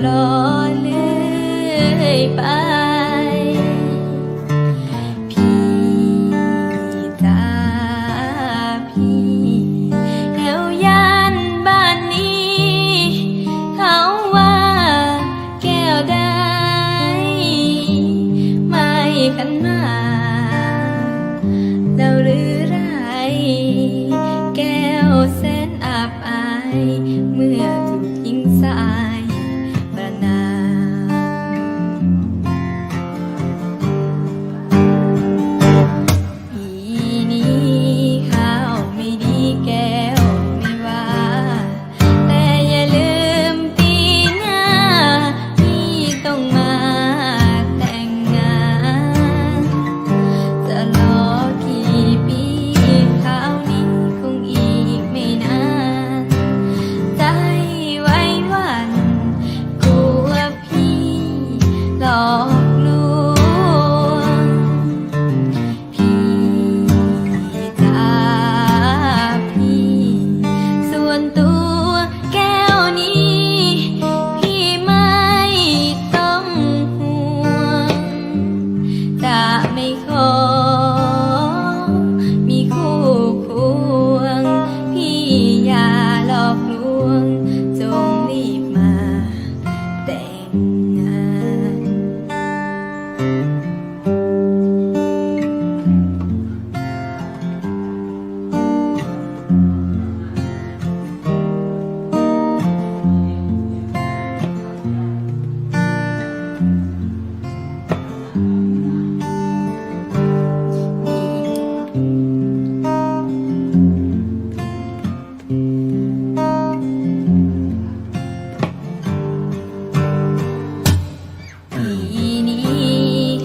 รอเลื่อยไปพี่จ้าพี่แล้วย่านบ้านนี้เขาว่าแก้วได้ไม่ขันมาแล้วหรือไรแก้วแสนอับอายเมื่อถูกยิงสายประนามอีนี้ข้าวไม่ดีแก้วไม่ว่าแต่อย่าลืมปีหน้าพี่ต้องมาแต่งงานจะรอกี่ปีคราวนี้คงอีกไม่นานใจไว้วันกลัวพี่หลอกลวงพี่จ้าพี่ส่วนตัวแก้วนี้พี่ไม่ต้องห่วงจะไม่ขอมีคู่ควงพี่อย่าหลอกลวงจงรีบมาแต่งงานปีนี้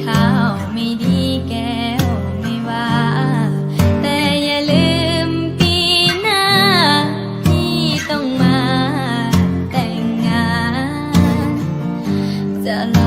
ข้าวไม่ดีแก้วไม่ว่าแต่อย่าลืมปีหน้าพี่ต้องมาแต่งงานจะรอ